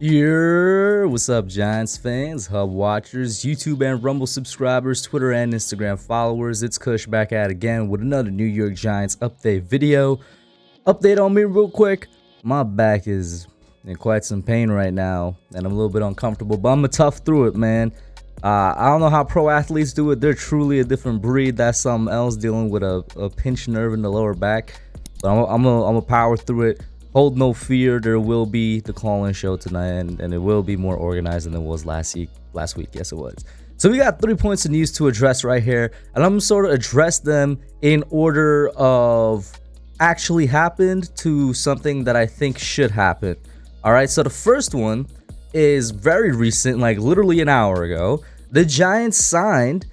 What's up, Giants fans, Hub watchers, YouTube and Rumble subscribers, Twitter and Instagram followers? It's Kush back at it again with another New York Giants update video. Update on me real quick. My back is in quite some pain right now, and I'm a little bit uncomfortable, but I'm gonna tough through it, man. I don't know how pro athletes do it. They're truly a different breed. That's something else, dealing with a pinched nerve in the lower back. But I'm gonna power through it. Hold no fear, there will be the call-in show tonight, and it will be more organized than it was last week. Yes, it was. So we got 3 points of news to address right here, and I'm gonna sort of address them in order of actually happened to something that I think should happen. All right, so the first one is very recent, like literally an hour ago. The Giants signed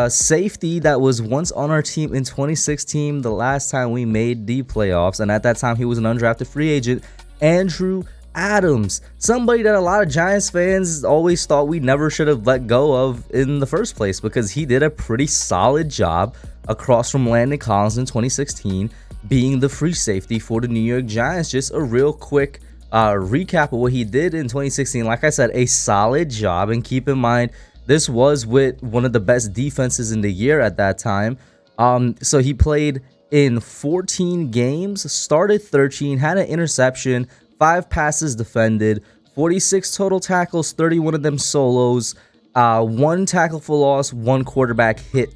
safety that was once on our team in 2016, the last time we made the playoffs, and at that time he was an undrafted free agent, Andrew Adams, somebody that a lot of Giants fans always thought we never should have let go of in the first place, because he did a pretty solid job across from Landon Collins in 2016 being the free safety for the New York Giants. Just a real quick recap of what he did in 2016. Like I said, a solid job, and keep in mind this was with one of the best defenses in the year at that time. So he played in 14 games, started 13, had an interception, 5 passes defended, 46 total tackles, 31 of them solos, 1 tackle for loss, 1 quarterback hit.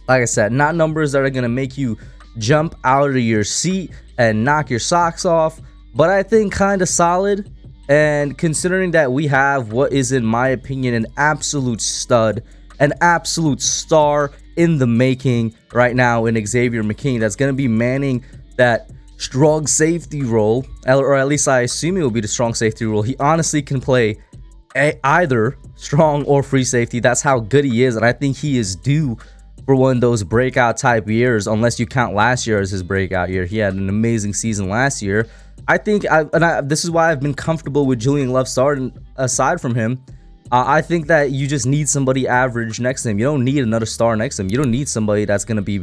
Like I said, not numbers that are going to make you jump out of your seat and knock your socks off, but I think kind of solid. And considering that we have what is, in my opinion, an absolute stud, an absolute star in the making right now in Xavier McKinney, that's going to be manning that strong safety role, or at least I assume it will be the strong safety role. He honestly can play either strong or free safety. That's how good he is, and I think he is due for one of those breakout type years, unless you count last year as his breakout year. He had an amazing season last year. I think, this is why I've been comfortable with Julian Love starting aside from him. I think that you just need somebody average next to him. You don't need another star next to him. You don't need somebody that's going to be,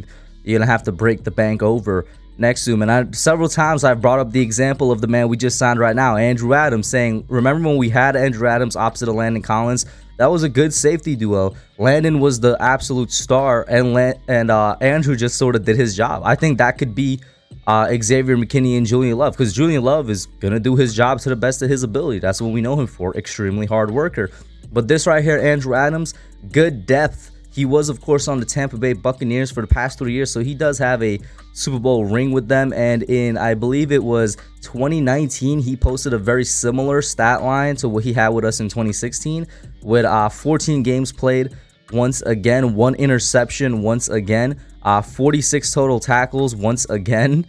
you're going to have to break the bank over next to him. And several times I've brought up the example of the man we just signed right now, Andrew Adams, saying, remember when we had Andrew Adams opposite of Landon Collins? That was a good safety duo. Landon was the absolute star, and Andrew just sort of did his job. I think that could be Xavier McKinney and Julian Love, because Julian Love is going to do his job to the best of his ability. That's what we know him for, extremely hard worker. But this right here, Andrew Adams, good depth. He was, of course, on the Tampa Bay Buccaneers for the past 3 years, so he does have a Super Bowl ring with them. And in, I believe it was 2019, he posted a very similar stat line to what he had with us in 2016, with 14 games played, once again, 1 interception, once again, 46 total tackles, once again,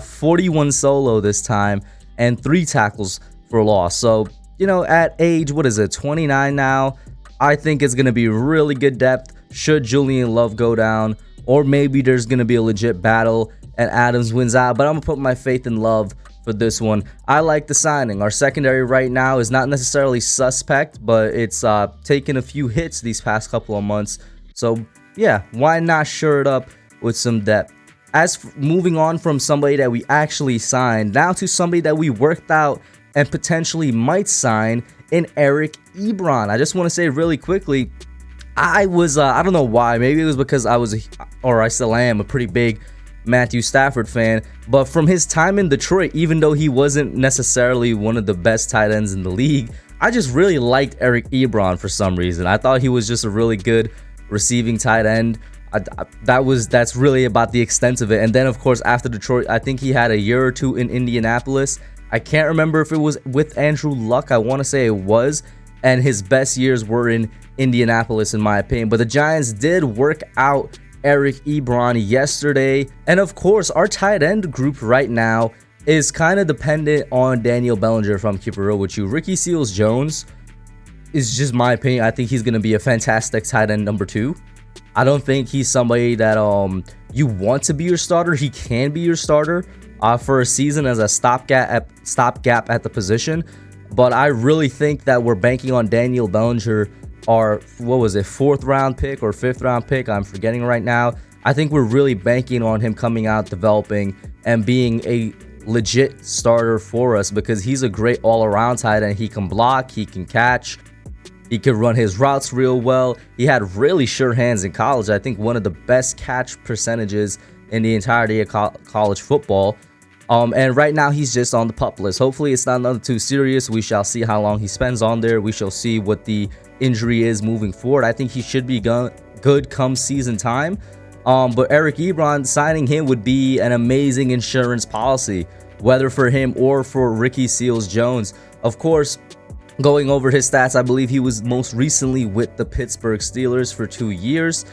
41 solo this time, and 3 tackles for loss. So, you know, at age, what is it, 29 now, I think it's going to be really good depth should Julian Love go down, or maybe there's going to be a legit battle and Adams wins out, but I'm going to put my faith in Love for this one. I like the signing. Our secondary right now is not necessarily suspect, but it's taken a few hits these past couple of months. So yeah, why not shore it up with some depth? As moving on from somebody that we actually signed, now to somebody that we worked out and potentially might sign in Eric Ebron. I just want to say really quickly, I was, I don't know why, maybe it was because I still am a pretty big Matthew Stafford fan, but from his time in Detroit, even though he wasn't necessarily one of the best tight ends in the league, I just really liked Eric Ebron for some reason. I thought he was just a really good receiving tight end. That's really about the extent of it. And then, of course, after Detroit, I think he had a year or two in Indianapolis. I can't remember if it was with Andrew Luck. I want to say it was, and his best years were in Indianapolis, in my opinion. But the Giants did work out Eric Ebron yesterday, and of course, our tight end group right now is kind of dependent on Daniel Bellinger, if I'm keeping it real with you. Ricky Seals-Jones is just my opinion. I think he's going to be a fantastic tight end number 2. I don't think he's somebody that you want to be your starter. He can be your starter for a season as a stopgap at the position, but I really think that we're banking on Daniel Bellinger, our, what was it, 4th round pick or 5th round pick, I'm forgetting right now. I think we're really banking on him coming out, developing, and being a legit starter for us because he's a great all-around tight end. He can block, he can catch, he can run his routes real well. He had really sure hands in college. I think one of the best catch percentages in the entirety of college football. And right now he's just on the PUP list. Hopefully it's not nothing too serious. We shall see how long he spends on there. We shall see what the injury is moving forward. I think he should be good come season time. But Eric Ebron, signing him would be an amazing insurance policy, whether for him or for Ricky Seals-Jones. Of course, going over his stats, I believe he was most recently with the Pittsburgh Steelers for 2 years.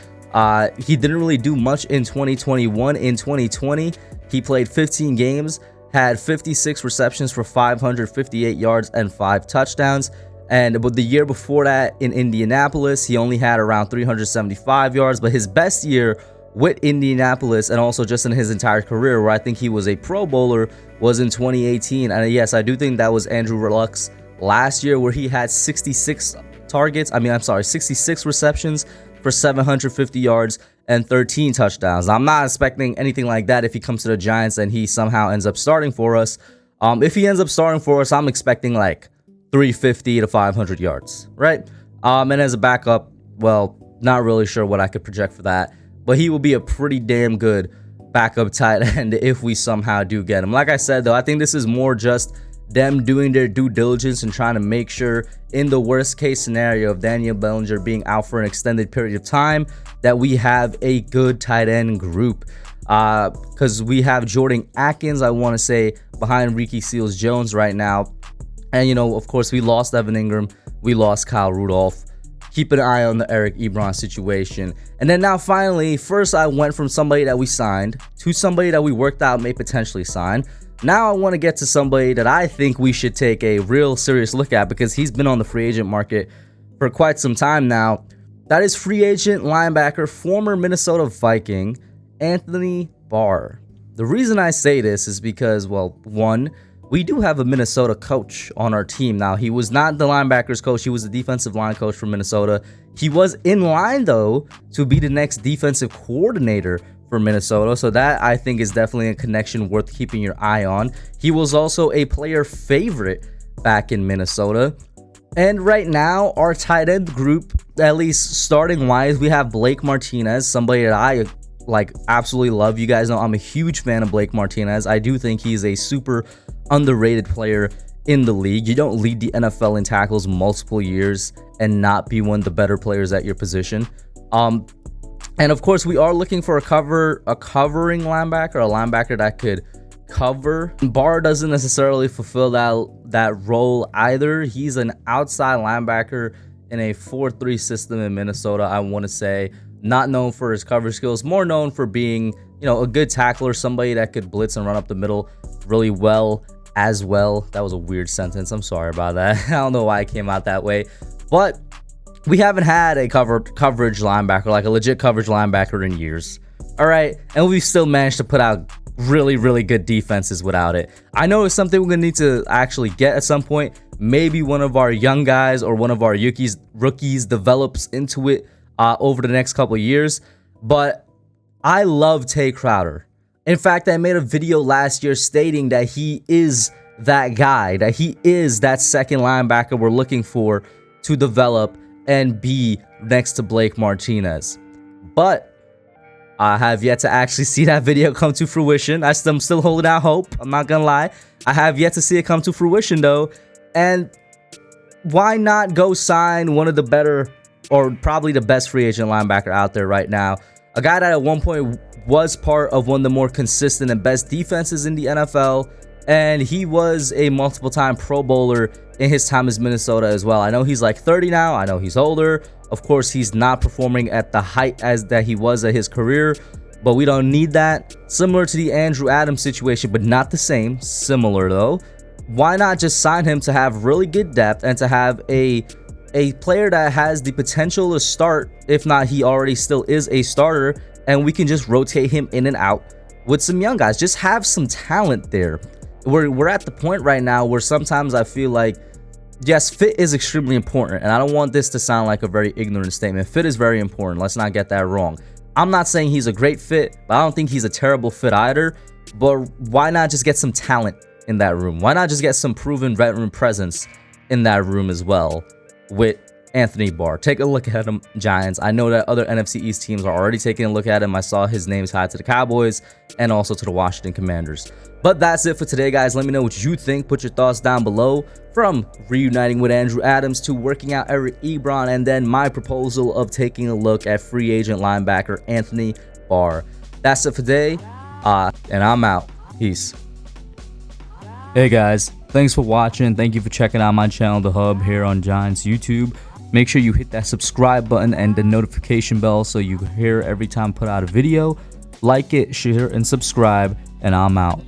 He didn't really do much in 2021. In 2020, he played 15 games, had 56 receptions for 558 yards and 5 touchdowns. And but the year before that in Indianapolis, he only had around 375 yards. But his best year with Indianapolis, and also just in his entire career, where I think he was a Pro Bowler, was in 2018. And yes, I do think that was Andrew Luck's last year, where he had 66 receptions for 750 yards and 13 touchdowns. I'm not expecting anything like that if he comes to the Giants and he somehow ends up starting for us. If he ends up starting for us, I'm expecting like 350 to 500 yards, right? And as a backup, well, not really sure what I could project for that, but he will be a pretty damn good backup tight end if we somehow do get him. Like I said, though, I think this is more just them doing their due diligence and trying to make sure, in the worst case scenario of Daniel Bellinger being out for an extended period of time, that we have a good tight end group. Because we have Jordan Atkins, I want to say, behind Ricky Seals-Jones right now. And, you know, of course, we lost Evan Ingram. We lost Kyle Rudolph. Keep an eye on the Eric Ebron situation. And then now, finally, first I went from somebody that we signed to somebody that we worked out may potentially sign. Now I want to get to somebody that I think we should take a real serious look at, because he's been on the free agent market for quite some time now. That is free agent linebacker, former Minnesota Viking, Anthony Barr. The reason I say this is because, well, one, we do have a Minnesota coach on our team. Now, he was not the linebackers coach. He was the defensive line coach for Minnesota. He was in line, though, to be the next defensive coordinator for Minnesota. So that, I think, is definitely a connection worth keeping your eye on. He was also a player favorite back in Minnesota. And right now, our tight end group, at least starting wise, we have Blake Martinez, somebody that I absolutely love. You guys know I'm a huge fan of Blake Martinez. I do think he's a super underrated player in the league. You don't lead the NFL in tackles multiple years and not be one of the better players at your position. And of course, we are looking for a covering linebacker, a linebacker that could cover. Barr doesn't necessarily fulfill that role either. He's an outside linebacker in a 4-3 system in Minnesota, I want to say. Not known for his cover skills, more known for being, you know, a good tackler, somebody that could blitz and run up the middle really well as well. That was a weird sentence. I'm sorry about that. I don't know why it came out that way. But we haven't had a coverage linebacker, like a legit coverage linebacker, in years. All right. And we've still managed to put out really, really good defenses without it. I know it's something we're going to need to actually get at some point. Maybe one of our young guys or one of our rookies develops into it over the next couple of years. But I love Tay Crowder. In fact, I made a video last year stating that he is that guy, that he is that second linebacker we're looking for to develop and be next to Blake Martinez. But I have yet to actually see that video come to fruition. I'm still holding out hope. I'm not gonna lie. I have yet to see it come to fruition, though. And why not go sign one of the better, or probably the best free agent linebacker out there right now? A guy that at one point was part of one of the more consistent and best defenses in the NFL. And he was a multiple-time Pro Bowler in his time as Minnesota as well. I know he's like 30 now. I know he's older. Of course, he's not performing at the height as that he was at his career, but we don't need that. Similar to the Andrew Adams situation, but not the same. Similar, though. Why not just sign him to have really good depth and to have a player that has the potential to start, if not he already still is a starter, and we can just rotate him in and out with some young guys. Just have some talent there. We're at the point right now where sometimes I feel like, yes, fit is extremely important, and I don't want this to sound like a very ignorant statement. Fit is very important. Let's not get that wrong. I'm not saying he's a great fit, but I don't think he's a terrible fit either. but why not just get some talent in that room? Why not just get some proven veteran presence in that room as well with Anthony Barr? Take a look at him, Giants. I know that other NFC East teams are already taking a look at him. I saw his name tied to the Cowboys and also to the Washington Commanders. But that's it for today, guys. Let me know what you think. Put your thoughts down below. From reuniting with Andrew Adams to working out Eric Ebron, and then my proposal of taking a look at free agent linebacker Anthony Barr. That's it for today, and I'm out. Peace. Hey guys, thanks for watching. Thank you for checking out my channel, The Hub, here on Giants YouTube. Make sure you hit that subscribe button and the notification bell so you hear every time I put out a video. Like it, share, and subscribe, and I'm out.